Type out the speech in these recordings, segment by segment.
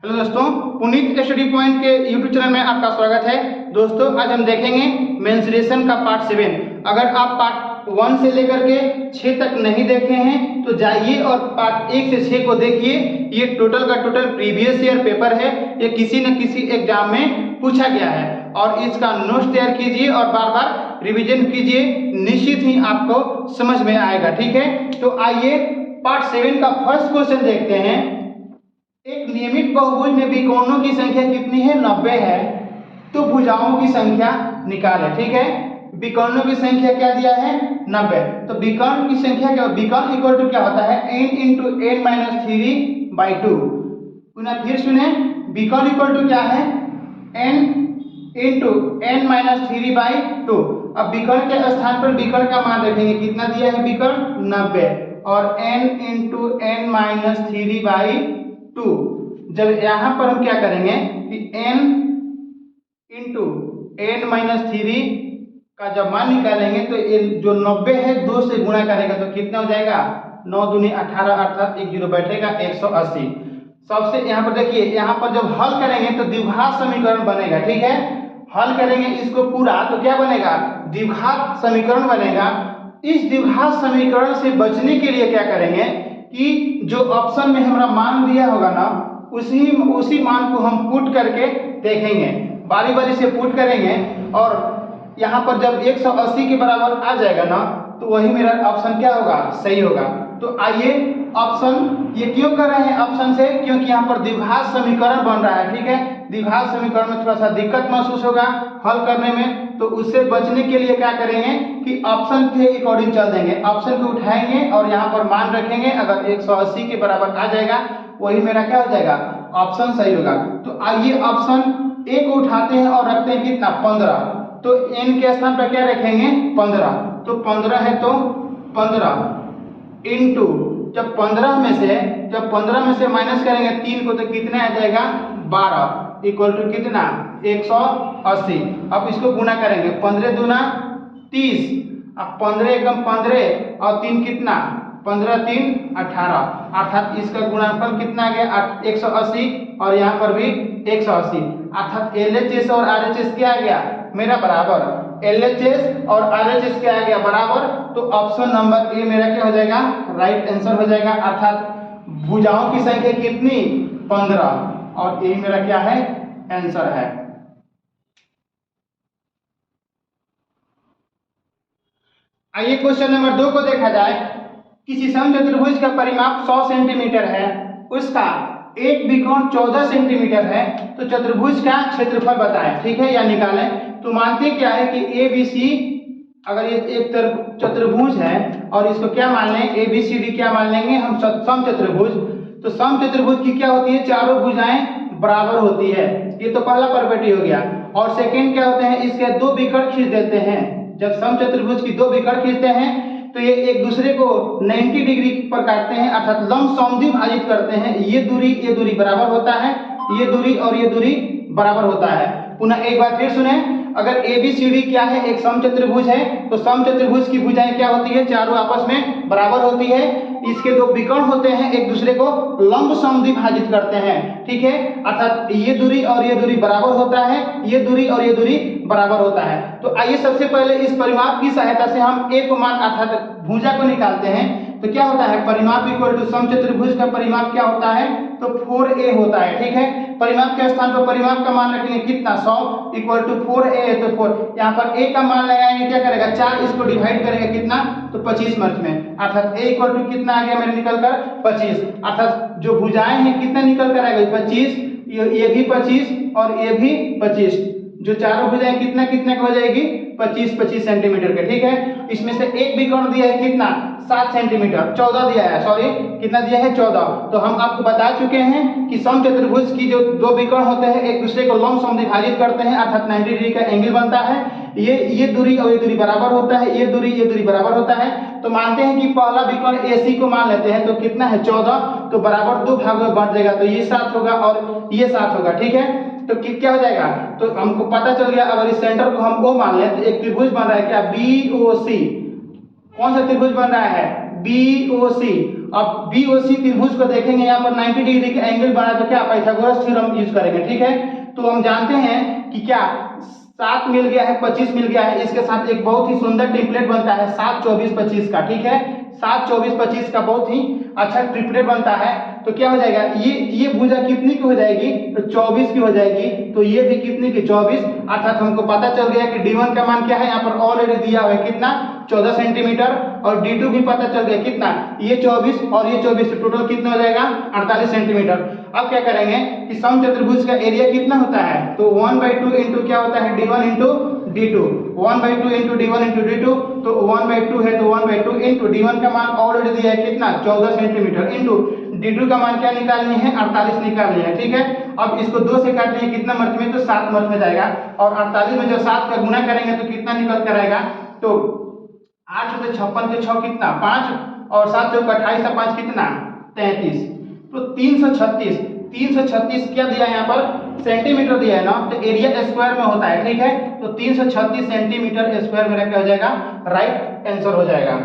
Hello दोस्तों, Puneet study point के YouTube channel में आपका स्वागत है। दोस्तों, आज हम देखेंगे मेंसुरेशन का पार्ट 7। अगर आप पार्ट 1 से लेकर के 6 तक नहीं देखे हैं तो जाइए और पार्ट 1 से 6 को देखिए। ये टोटल का टोटल प्रीवियस ईयर पेपर है। ये किसी न किसी एग्जाम में पूछा गया है और इसका नोट्स तैयार कीजिए और बार बार रिविजन कीजिए, निश्चित ही आपको समझ में आएगा। ठीक है, तो आइए पार्ट 7 का फर्स्ट क्वेश्चन देखते हैं। एक नियमित बहुभुज में विकर्णों की संख्या कितनी है? 90 है। तो भुजाओं की संख्या निकालें। ठीक है, विकर्णों की संख्या क्या दिया है? 90। तो विकर्ण की संख्या क्या? विकर्ण इक्वल टू क्या होता है? n into n minus 3/2। पुनः फिर सुने, विकर्ण इक्वल टू क्या है? n into n minus 3/2। अब विकर्ण के स्थान पर विकर्ण का मान रखेंगे। कितना दिया है विकर्ण? 90 और n इंटू n माइनस 3/2। जब यहां पर हम क्या करेंगे कि n इंटू n माइनस 3 का जब मान निकालेंगे तो जो 90 है 2 से गुणा करेगा तो कितना हो जाएगा? 9 दूनी 18 अर्थात 1 जीरो बैठेगा 180। सबसे यहाँ पर देखिए, यहाँ पर जब हल करेंगे तो द्विघात समीकरण बनेगा। ठीक है, हल करेंगे इसको पूरा तो क्या बनेगा? द्विघात समीकरण बनेगा। इस द्विघात समीकरण से बचने के लिए क्या करेंगे कि जो ऑप्शन में हमारा मान दिया होगा ना, उसी मान को हम पुट करके देखेंगे। बारी बारी से पुट करेंगे और यहाँ पर जब 180 के बराबर आ जाएगा ना तो वही मेरा ऑप्शन क्या होगा? सही होगा। तो आइए ऑप्शन, ये क्यों कर रहे हैं ऑप्शन से? क्योंकि यहाँ पर द्विघात समीकरण बन रहा है। ठीक है, द्विघात समीकरण में थोड़ा सा दिक्कत महसूस होगा हल करने में, तो उससे बचने के लिए क्या करेंगे कि ऑप्शन के अकॉर्डिंग चल देंगे। ऑप्शन को उठाएंगे और यहाँ पर मान रखेंगे। अगर 180 के बराबर आ जाएगा वही मेरा क्या हो जाएगा? ऑप्शन सही होगा। तो आइए ऑप्शन ए को उठाते हैं और रखते हैं कितना? 15। तो n के स्थान पर क्या रखेंगे? 15। तो 15 है तो 15 इंटू जब 15 में से माइनस करेंगे 3 को तो कितना आ जाएगा? 12 इक्वल टू कितना? 180। अब इसको गुना करेंगे। 15 दूना 30। अब 15 एकम 15 और 3 कितना? 15 3 18 अर्थात इसका गुणनफल कितना आ गया? 180 और यहाँ पर भी 180 अर्थात LHS और RHS क्या आ गया मेरा? बराबर। LHS और RHS क्या आ गया? बराबर। तो ऑप्शन नंबर ए मेरा क्या हो जाएगा? राइट आंसर हो जाएगा। अर्थात भुजाओं की संख्या कितनी? 15 और ए मेरा क्या है? आंसर है। आइए क्वेश्चन नंबर 2 को देखा जाए। किसी समचतुर्भुज का परिमाप 100 सेंटीमीटर है, उसका एक विकोण 14 सेंटीमीटर है, तो चतुर्भुज का क्षेत्रफल बताएं। ठीक है, या निकालें। तो मानते क्या है कि ABC, अगर ये एक चतुर्भुज है और इसको क्या मान लें? ABCD क्या मान लेंगे हम? समचतुर्भुज। तो समचतुर्भुज की क्या होती है? चारों भुजाएं बराबर होती है। ये तो पहला प्रॉपर्टी हो गया। और सेकंड क्या होते हैं? इसके दो विकर्ण खींच देते हैं। जब समचतुर्भुज की दो विकर्ण खींचते हैं तो ये एक दूसरे को 90 डिग्री पर काटते हैं अर्थात लंब समद्विभाजित करते हैं। ये दूरी बराबर होता है, ये दूरी और ये दूरी बराबर होता है। पुनः एक बार फिर सुने, अगर ABCD क्या है? एक समचतुर्भुज है, तो समचतुर्भुज की भुजाएं क्या होती है? चारों आपस में बराबर होती है। इसके दो विकर्ण होते हैं, एक दूसरे को लंब समद्विभाजित करते हैं। ठीक है, अर्थात ये दूरी और ये दूरी बराबर होता है, ये दूरी और ये दूरी बराबर होता है। तो आइए सबसे पहले इस परिमाप की सहायता से हम ए को मान अर्थात भुजा को निकालते हैं। तो क्या होता है? परिमाप इक्वल टू समचतुर्भुज का परिमाप क्या होता है? तो 4a होता है। ठीक है, परिमाप के स्थान पर परिमाप का मान रखेंगे कितना? 100 इक्वल टू 4a है तो 4 यहाँ पर a का मान लगाएंगे, क्या करेगा? 4 इसको डिवाइड करेंगे कितना? तो 25 मार्च में अर्थात a इक्वल टू कितना आ गया मेरे निकल कर? 25। अर्थात जो भुजाएं हैं कितना निकल कर आएगा? 25, ये भी 25 और ये भी 25। जो चारों भुजाएं कितना कितना हो जाएगी? 25 सेंटीमीटर के। ठीक है, इसमें से एक विकर्ण दिया है कितना? 7 सेंटीमीटर, 14 दिया है, सॉरी कितना दिया है? 14। तो हम आपको बता चुके हैं कि समचतुर्भुज की जो दो विकर्ण होते हैं एक दूसरे को लंब समद्विभाजित करते हैं अर्थात 90 डिग्री का एंगल बनता है। ये दूरी और ये दूरी बराबर होता है, ये दूरी बराबर होता है। तो मानते हैं कि पहला विकर्ण AC को मान लेते हैं, तो कितना है? 14। तो बराबर दो भागों में बढ़ जाएगा, तो ये 7 होगा और ये 7 होगा। ठीक है, तो क्या हो जाएगा? तो हमको पता चल गया। अगर इस सेंटर को हम O मान लें तो एक त्रिभुज बन रहा है क्या? BOC। कौन सा त्रिभुज बन रहा है? BOC। अब BOC त्रिभुज को देखेंगे, यहाँ पर 90 डिग्री का एंगल बना तो क्या पाइथागोरस थ्योरम यूज करेंगे, ठीक है। तो हम जानते हैं कि क्या 7 मिल गया है, 25 मिल गया है, इसके साथ एक बहुत ही सुंदर टेम्पलेट बनता है 7 24 25 का, ठीक है। 7 24 25 का बहुत ही अच्छा ट्रिपलेट बनता है। तो क्या हो जाएगा, ये भुजा कितनी की हो जाएगी, तो 24 की हो जाएगी। तो ये भी कितनी की, 24। अर्थात हमको पता चल गया कि D1 का मान क्या है, यहाँ पर ऑलरेडी दिया हुआ है कितना, 14 सेंटीमीटर, और D2 भी पता चल गया कितना, ये 24 और ये 24, तो टोटल कितना हो जाएगा, 48 सेंटीमीटर। अब क्या करेंगे कि समचतुर्भुज का एरिया कितना होता है, तो 1/2 इंटू क्या होता है, D1 into D2, 1/2 into D1 into D2, तो 1/2 है तो 1/2 इंटू D1 का मान ऑलरेडी दिया है कितना, 14 सेंटीमीटर, इंटू D2 का मान क्या निकालनी है, 48 निकालनी है, ठीक है। अब इसको 2 से काटिए, कितना मर्च में, तो 7 मर्च में जाएगा, और 48 में जब 7 का गुना करेंगे तो कितना निकल कर आएगा, तो 8 से 56 के 6 कितना, 5, और 7 चौक 28 से 5 कितना, 33। तो 336 क्या दिया है यहाँ पर, सेंटीमीटर दिया है ना, तो एरिया स्क्वायर में होता है, ठीक है। तो 336 सेंटीमीटर स्क्वायर मेरा क्या हो जाएगा, राइट आंसर हो जाएगा।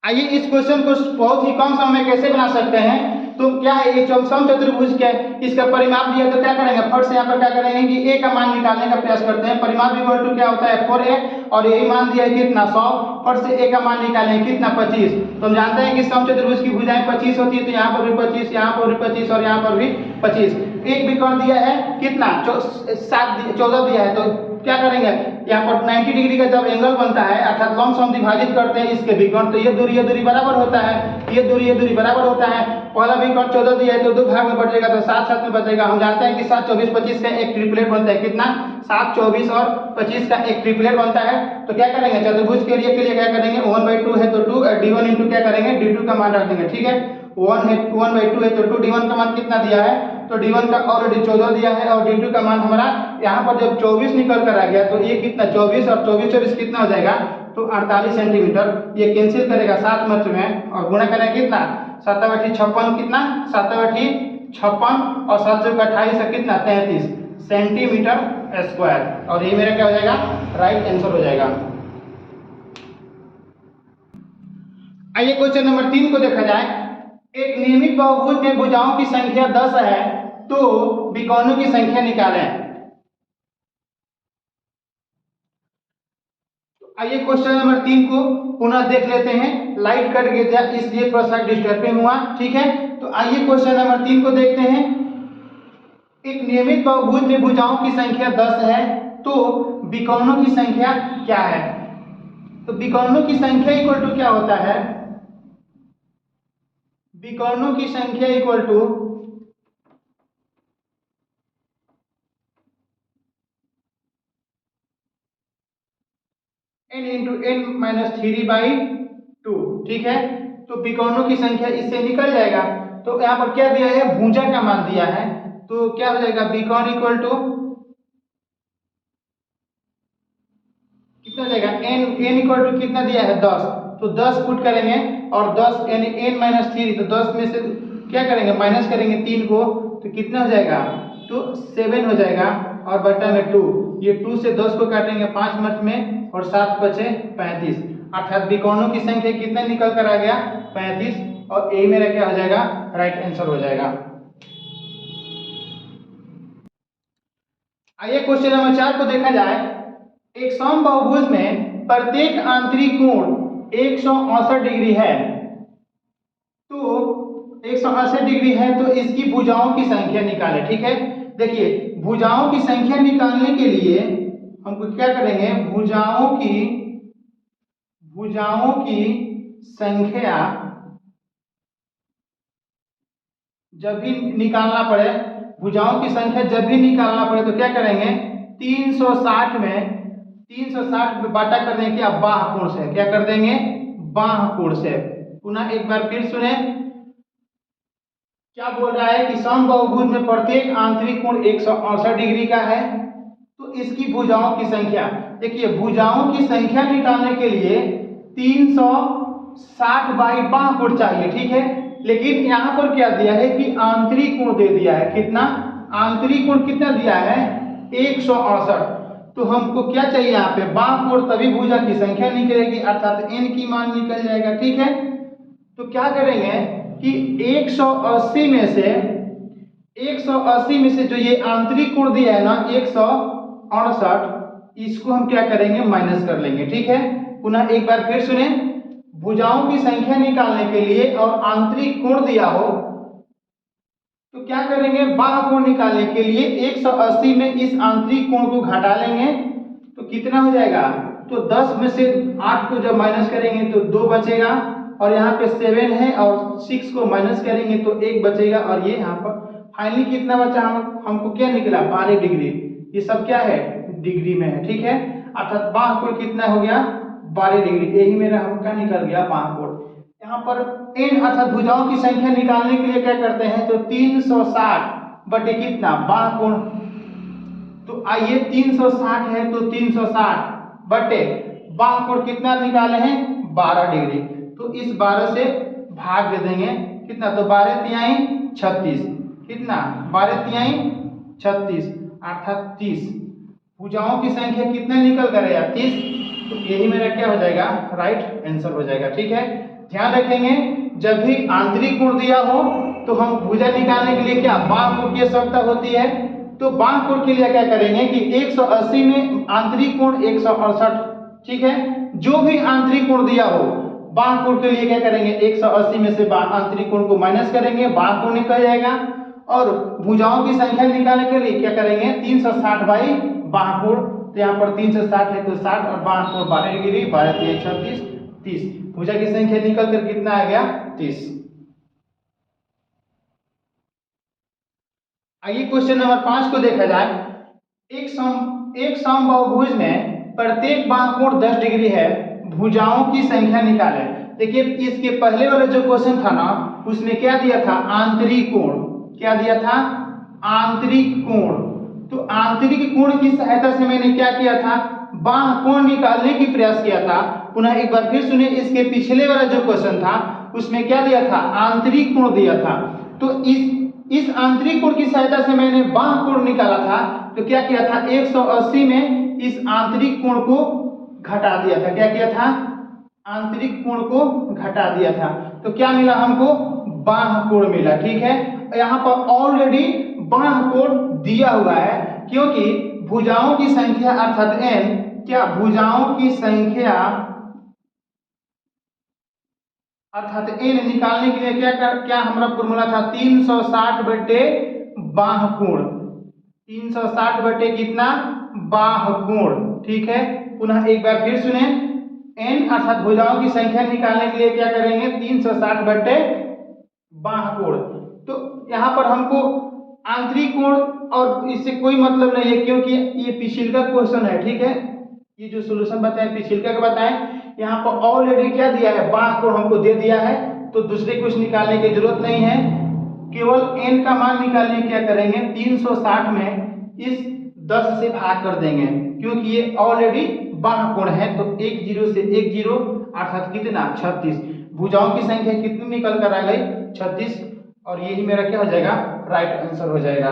आइए इस क्वेश्चन को बहुत ही कम समय में कैसे बना सकते हैं। तो क्या है, ये समचतुर्भुज के इसका परिमाप दिया, तो क्या करेंगे, फट से यहाँ पर क्या करेंगे कि a का मान निकालने का प्रयास करते हैं। परिमाप इक्वल टू क्या होता है, 4a, और यही मान दिया है कितना, 100। फट से a का मान निकालेंगे कितना, 25। तो हम जानते हैं कि समचतुर्भुज की भुजाएं 25 होती है, तो यहाँ पर भी 25, यहाँ पर भी 25 और यहाँ पर भी 25। एक विकर्ण दिया है कितना, 14 दिया है, तो क्या करेंगे, यहाँ पर 90 डिग्री का जब एंगल बनता है, अर्थात लंब हम विभाजित करते हैं इसके विकर्ण, तो ये दूरी बराबर होता है, ये दूरी बराबर होता है। पहला विकर्ण 14 दिया है तो 2 भाग में बटेगा, तो 7 7 में बचेगा। हम जानते हैं कि 7 24 25 का एक ट्रिपलेट बनता है, कितना, 7 24 और 25 का एक ट्रिपलेट बनता है। तो क्या करेंगे, चतुर्भुज के लिए क्या करेंगे, 1/2 है तो 2, D1 इंटू क्या करेंगे, D2 का मान रख देंगे, ठीक है। 1/2 है तो 2, D1 का मान कितना दिया है, तो D1 का ऑलरेडी 14 दिया है, और D2 का मान हमारा यहाँ पर जब 24 निकल कर आ गया, तो ये कितना, 24 और 24 कितना हो जाएगा, तो 48 सेंटीमीटर। ये कैंसिल करेगा 7 मत में, और गुणा करेगा कितना, 7 56 कितना, 7 56 और 7 से 28 है कितना, 33 सेंटीमीटर स्क्वायर, और ये मेरा क्या हो जाएगा, राइट आंसर हो जाएगा। आइए क्वेश्चन नंबर 3 को देखा जाए। एक नियमित बहुभुज में भुजाओं की संख्या 10 है, तो विकर्णों की संख्या निकालें। आइए क्वेश्चन नंबर 3 को पुनः देख लेते हैं। लाइट कट गया इसलिए थोड़ा सा डिस्टर्बिंग हुआ, ठीक है। तो आइए क्वेश्चन नंबर 3 को देखते हैं। एक नियमित बहुभुज में भुजाओं की संख्या 10 है, तो विकर्णों की संख्या क्या है। तो विकर्णों की संख्या इक्वल टू क्या होता है, विकर्णों की संख्या equal to n into n minus 3/2, ठीक है। तो विकर्णों की संख्या इससे निकल जाएगा। तो यहाँ पर क्या दिया है, भुजा का मान दिया है, तो क्या हो जाएगा, विकर्ण इक्वल टू कितना जाएगा, n इक्वल टू कितना दिया है, 10। तो 10 पुट करेंगे, और 10 यानी n माइनस 3, तो 10 में से क्या करेंगे, माइनस करेंगे 3 को, तो कितना हो जाएगा, तो 7 हो जाएगा, और बटा में 2, ये 2 से 10 को काटेंगे 5 मत में, और 7 बचे 35। अर्थात विकर्णों की संख्या कितना निकल कर आ गया, 35, और यही मेरा क्या हो जाएगा, राइट आंसर हो जाएगा। आइए क्वेश्चन नंबर 4 को देखा जाए। एक समबाहुभुज में प्रत्येक आंतरिक कोण 168 डिग्री है, तो 168 डिग्री है, तो इसकी भुजाओं की संख्या निकालें, ठीक है। देखिए भुजाओं की संख्या निकालने के लिए हमको क्या करेंगे, भुजाओं की संख्या जब भी निकालना पड़े, भुजाओं की संख्या जब भी निकालना पड़े, तो क्या करेंगे, 360 में बांटा कर देंगे क्या, बाह्य कोण से, क्या कर देंगे, बाह्य कोण से। पुनः एक बार फिर सुने, क्या बोल रहा है कि समबाहुभुज में प्रत्येक आंतरिक कोण 168 डिग्री का है, तो इसकी भुजाओं की संख्या, देखिए भुजाओं की संख्या निकालने के लिए 360 बाई बाह्य कोण चाहिए, ठीक है। लेकिन यहाँ पर क्या दिया है कि आंतरिक कोण दे दिया है, कितना, आंतरिक कोण कितना दिया है, 168। तो हमको क्या चाहिए यहाँ पे बाह कोण, तभी भुजा की संख्या निकलेगी अर्थात n की मान निकल जाएगा। ठीक है, तो क्या करेंगे कि 180 में से जो ये आंतरिक कोण दिया है ना 168, इसको हम क्या करेंगे माइनस कर लेंगे। ठीक है, पुनः एक बार फिर सुने, भुजाओं की संख्या निकालने के लिए और आंतरिक कोण दिया हो तो क्या करेंगे, बाह्य कोण निकालने के लिए 180 में इस आंतरिक कोण को घटा लेंगे तो कितना हो जाएगा, तो 10 में से 8 को जब माइनस करेंगे तो 2 बचेगा, और यहाँ पे 7 है और 6 को माइनस करेंगे तो 1 बचेगा, और ये यहाँ पर फाइनली कितना बचा, हमको क्या निकला 12 डिग्री। ये सब क्या है डिग्री में है। ठीक है, अर्थात बाह्य कोण कितना हो गया 12 डिग्री, यही मेरा हमका निकल गया बाह्य कोण। यहाँ पर n अर्थात भुजाओं की संख्या निकालने के लिए क्या करते हैं, तो 360 बटे कितना बाह्य कोण, तो आइए 360 है तो 360 बटे बाह्य कोण कितना निकाले हैं 12 डिग्री, तो इस 12 से भाग दे देंगे कितना, तो 12 तिहाई 36, कितना 12 तिहाई 36 अर्थात 30। भुजाओं की संख्या कितना निकल कर आया 30, तो यही मेरा क्या हो जाएगा राइट आंसर हो जाएगा। ठीक है, ध्यान रखेंगे जब भी आंतरिक कोण दिया हो तो हम भुजा निकालने के लिए क्या बाह्य कोण की आवश्यकता होती है, तो बाह्य कोण के लिए क्या करेंगे कि 180 में आंतरिक कोण 168। ठीक है, जो भी आंतरिक कोण दिया हो बाह्य कोण के लिए क्या करेंगे 180 में से आंतरिक कोण को माइनस करेंगे, बाह्य कोण निकल जाएगा, और भुजाओं की संख्या निकालने के लिए क्या करेंगे 360 बाई बाह्य कोण, तो यहाँ पर 360 है तो 60 और बाह्य कोण 12 डिग्री, 12 तिहाई 36 30, भुजा की संख्या निकल कर कितना आ गया 30। आइए क्वेश्चन नंबर 5 को देखा जाए। एक समबाहुभुज में प्रत्येक बाह्य कोण 10 डिग्री है, भुजाओं की संख्या निकालें। देखिए इसके पहले वाला जो क्वेश्चन था ना उसमें क्या दिया था आंतरिक कोण, क्या दिया था आंतरिक कोण, तो आंतरिक कोण की सहायता से मैंने क्या किया था बाह्य कोण निकालने की प्रयास किया था। पुनः एक बार फिर सुने, इसके पिछले वाला जो क्वेश्चन था उसमें क्या दिया था आंतरिक कोण दिया था, तो इस आंतरिक कोण की सहायता से मैंने बाह्य कोण निकाला था, तो क्या किया था 180 में इस आंतरिक कोण को घटा दिया था, क्या किया था आंतरिक कोण को घटा दिया था, तो क्या मिला हमको बाह्य कोण मिला। ठीक है, यहाँ पर ऑलरेडी बाह्य कोण दिया हुआ है क्योंकि भुजाओं की संख्या अर्थात n, क्या भुजाओं की संख्या अर्थात n निकालने के लिए क्या हमारा फॉर्मूला था 360 बटे बाह्य कोण, 360 बटे कितना बाह्य कोण। ठीक है, पुनः एक बार फिर सुने, n अर्थात भुजाओं की संख्या निकालने के लिए क्या करेंगे 360 बटे बाह्य कोण, तो यहाँ पर हमको आंतरिक कोण और इससे कोई मतलब नहीं है क्योंकि ये पिछले का क्वेश्चन है। ठीक है, ये जो सॉल्यूशन बताएं पिछले का बताएं, यहाँ पर ऑलरेडी क्या दिया है बाह्य कोण हमको दे दिया है, तो दूसरे कुछ निकालने की जरूरत नहीं है, केवल n का मान निकालने क्या करेंगे 360 में इस 10 से भाग कर देंगे क्योंकि ये ऑलरेडी बाह्य कोण है, तो 1 0 से 1 0 अर्थात कितना 36, भुजाओं की संख्या कितनी निकल कर आ गई 36, और यही मेरा क्या हो जाएगा राइट आंसर हो जाएगा।